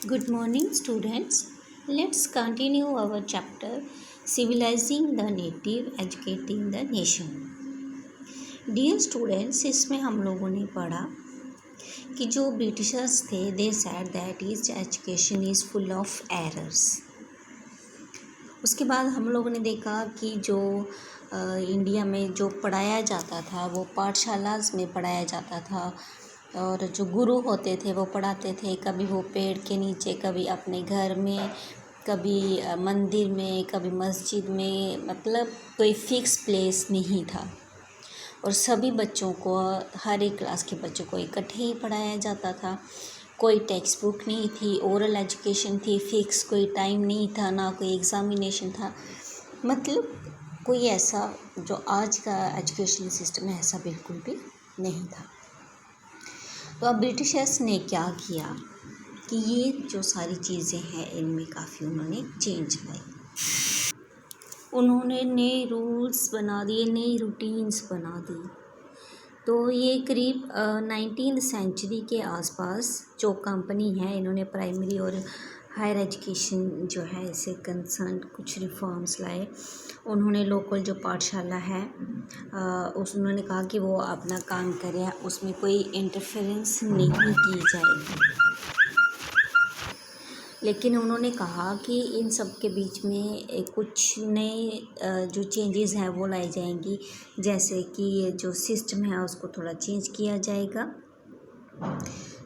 Good morning, students. Let's continue our chapter Civilizing the Native, Educating the Nation. Dear students, इसमें हम लोगों ने पढ़ा कि जो ब्रिटिशर्स थे they said that east education is full of errors. उसके बाद हम लोगों ने देखा कि जो इंडिया में जो पढ़ाया जाता था वो पाठशालाज में पढ़ाया जाता था और जो गुरु होते थे वो पढ़ाते थे, कभी वो पेड़ के नीचे, कभी अपने घर में, कभी मंदिर में, कभी मस्जिद में, मतलब कोई फ़िक्स प्लेस नहीं था और सभी बच्चों को, हर एक क्लास के बच्चों को इकट्ठे ही पढ़ाया जाता था। कोई टेक्स्ट बुक नहीं थी, ओरल एजुकेशन थी, फ़िक्स कोई टाइम नहीं था, ना कोई एग्ज़ामिनेशन था। मतलब कोई ऐसा जो आज का एजुकेशन सिस्टम है ऐसा बिल्कुल भी नहीं था। तो अब ब्रिटिशर्स ने क्या किया कि ये जो सारी चीज़ें हैं इनमें काफ़ी उन्होंने चेंज लाई। उन्होंने नए रूल्स बना दिए, नई रूटीन्स बना दी। तो ये करीब 19वीं सेंचुरी के आसपास जो कंपनी है इन्होंने प्राइमरी और हायर एजुकेशन जो है इससे कंसर्न कुछ रिफॉर्म्स लाए। उन्होंने लोकल जो पाठशाला है उन्होंने कहा कि वो अपना काम करें, उसमें कोई इंटरफेरेंस नहीं की जाएगी। लेकिन उन्होंने कहा कि इन सब के बीच में कुछ नए जो चेंजेस हैं वो लाई जाएंगी, जैसे कि ये जो सिस्टम है उसको थोड़ा चेंज किया जाएगा।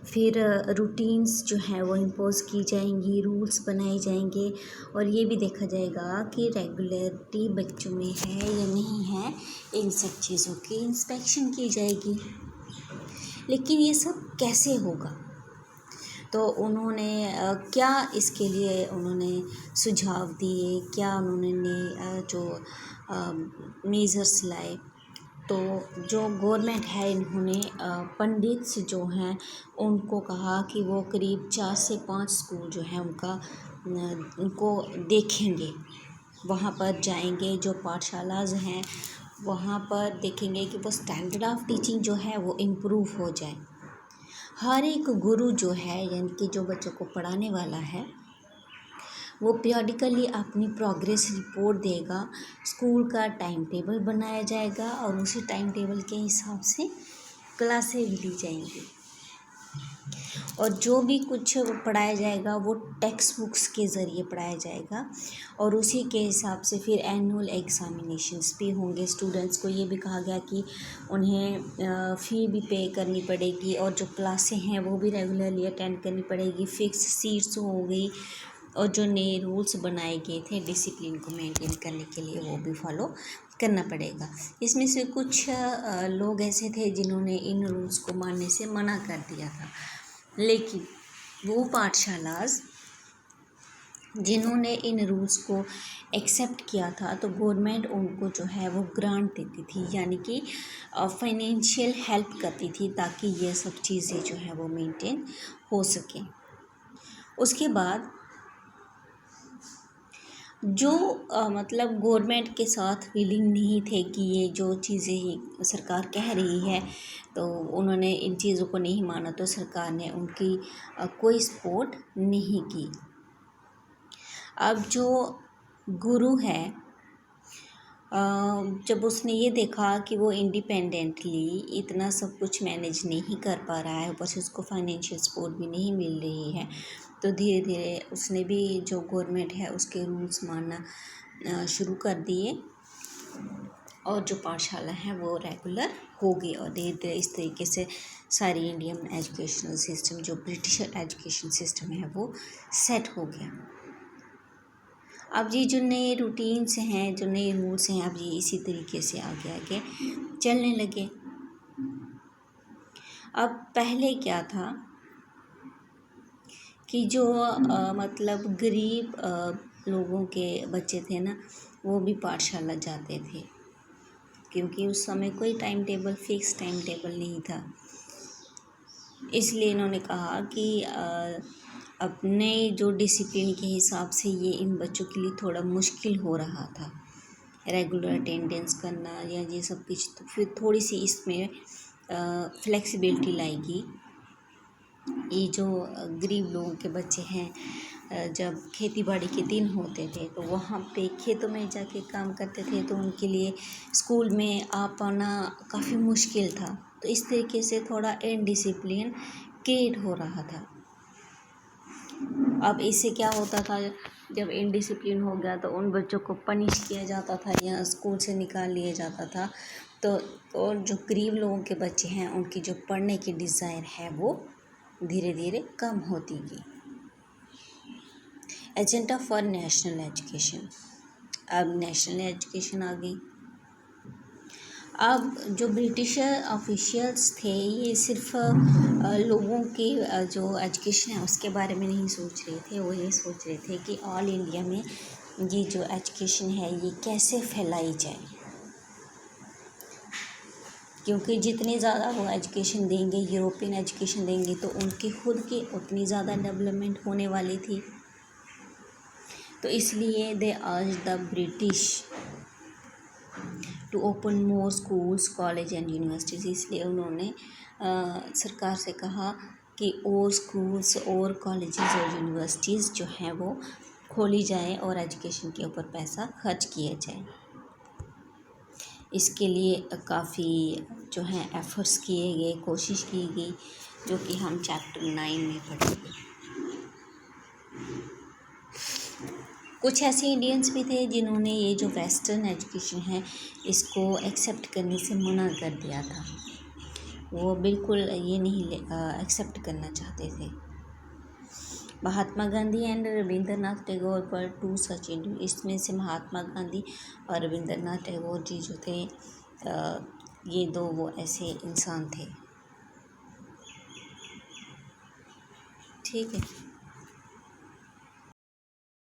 फिर रूटीन्स जो हैं वो इम्पोज की जाएंगी, रूल्स बनाए जाएंगे और ये भी देखा जाएगा कि रेगुलरिटी बच्चों में है या नहीं है, इन सब चीज़ों की इंस्पेक्शन की जाएगी। लेकिन ये सब कैसे होगा? तो उन्होंने क्या इसके लिए उन्होंने सुझाव दिए, क्या उन्होंने जो मेजर्स लाए। तो जो गवर्नमेंट है इन्होंने पंडित्स जो हैं उनको कहा कि वो करीब 4 से 5 स्कूल जो हैं उनको देखेंगे, वहाँ पर जाएंगे, जो पाठशालाज हैं वहाँ पर देखेंगे कि वो स्टैंडर्ड ऑफ टीचिंग जो है वो इम्प्रूव हो जाए। हर एक गुरु जो है यानी कि जो बच्चों को पढ़ाने वाला है वो पीरियडिकली अपनी प्रोग्रेस रिपोर्ट देगा, स्कूल का टाइम टेबल बनाया जाएगा और उसी टाइम टेबल के हिसाब से क्लासें भी ली जाएंगी और जो भी कुछ पढ़ाया जाएगा वो टेक्स्ट बुक्स के ज़रिए पढ़ाया जाएगा और उसी के हिसाब से फिर एनुअल एग्ज़ामिनेशंस भी होंगे। स्टूडेंट्स को ये भी कहा गया कि उन्हें फ़ी भी पे करनी पड़ेगी और जो क्लासें हैं वो भी रेगुलरली अटेंड करनी पड़ेगी, फ़िक्स सीट्स होंगी और जो नए रूल्स बनाए गए थे डिसिप्लिन को मेंटेन करने के लिए वो भी फॉलो करना पड़ेगा। इसमें से कुछ लोग ऐसे थे जिन्होंने इन रूल्स को मानने से मना कर दिया था, लेकिन वो पाठशालाज जिन्होंने इन रूल्स को एक्सेप्ट किया था तो गवर्नमेंट उनको जो है वो ग्रांट देती थी, यानी कि फाइनेंशियल हेल्प करती थी ताकि ये सब चीज़ें जो है वो मेंटेन हो सकें। उसके बाद जो मतलब गवर्नमेंट के साथ विलिंग नहीं थे कि ये जो चीज़ें सरकार कह रही है, तो उन्होंने इन चीज़ों को नहीं माना तो सरकार ने उनकी कोई सपोर्ट नहीं की। अब जो गुरु है जब उसने ये देखा कि वो इंडिपेंडेंटली इतना सब कुछ मैनेज नहीं कर पा रहा है, ऊपर से उसको फाइनेंशियल सपोर्ट भी नहीं मिल रही है, तो धीरे धीरे उसने भी जो गवर्नमेंट है उसके रूल्स मानना शुरू कर दिए और जो पाठशाला है वो रेगुलर हो गई और धीरे धीरे इस तरीके से सारी इंडियन एजुकेशनल सिस्टम जो ब्रिटिश एजुकेशन सिस्टम है वो सेट हो गया। अब ये जो नए रूटीन्स हैं, जो नए रूल्स हैं, अब ये इसी तरीके से आगे आगे चलने लगे। अब पहले क्या था कि जो मतलब गरीब लोगों के बच्चे थे ना वो भी पाठशाला जाते थे, क्योंकि उस समय कोई time table, fix time table नहीं था। इसलिए इन्होंने कहा कि अपने जो डिसिप्लिन के हिसाब से ये इन बच्चों के लिए थोड़ा मुश्किल हो रहा था रेगुलर अटेंडेंस करना या ये सब कुछ, तो फिर थोड़ी सी इसमें फ्लेक्सिबिलिटी लाएगी ये जो गरीब लोगों के बच्चे हैं, जब खेती बाड़ी के दिन होते थे तो वहाँ पे खेतों में जाके काम करते थे, तो उनके लिए स्कूल में आ पाना काफ़ी मुश्किल था। तो इस तरीके से थोड़ा इनडिसिप्लिन क्रिएट हो रहा था। अब इससे क्या होता था, जब इनडिसिप्लिन हो गया तो उन बच्चों को पनिश किया जाता था या स्कूल से निकाल लिया जाता था। तो और जो गरीब लोगों के बच्चे हैं, उनकी जो पढ़ने की डिज़ायर है वो धीरे धीरे कम होती गई। एजेंडा फॉर नेशनल एजुकेशन, अब नेशनल एजुकेशन आ गई। अब जो ब्रिटिश ऑफिशियल्स थे, ये सिर्फ लोगों की जो एजुकेशन है उसके बारे में नहीं सोच रहे थे, वो ये सोच रहे थे कि ऑल इंडिया में ये जो एजुकेशन है ये कैसे फैलाई जाए, क्योंकि जितनी ज़्यादा वो एजुकेशन देंगे, यूरोपियन एजुकेशन देंगे, तो उनकी खुद की उतनी ज़्यादा डेवलपमेंट होने वाली थी। तो इसलिए they urge the British to open more schools, college and universities. इसलिए उन्होंने सरकार से कहा कि और स्कूल्स और कॉलेजेस और यूनिवर्सिटीज़ जो हैं वो खोली जाए और एजुकेशन के ऊपर पैसा खर्च किया जाए। इसके लिए काफ़ी जो है एफ़र्ट्स किए गए, कोशिश की गई, जो कि हम चैप्टर 9 में पढ़ेंगे। कुछ ऐसे इंडियंस भी थे जिन्होंने ये जो वेस्टर्न एजुकेशन है इसको एक्सेप्ट करने से मना कर दिया था। वो बिल्कुल ये नहीं एक्सेप्ट करना चाहते थे। महात्मा गांधी एंड रविंद्रनाथ टैगोर पर टू सच इंडियन, इसमें से महात्मा गांधी और रविंद्रनाथ टैगोर जी जो थे, ये दो वो ऐसे इंसान थे। ठीक है।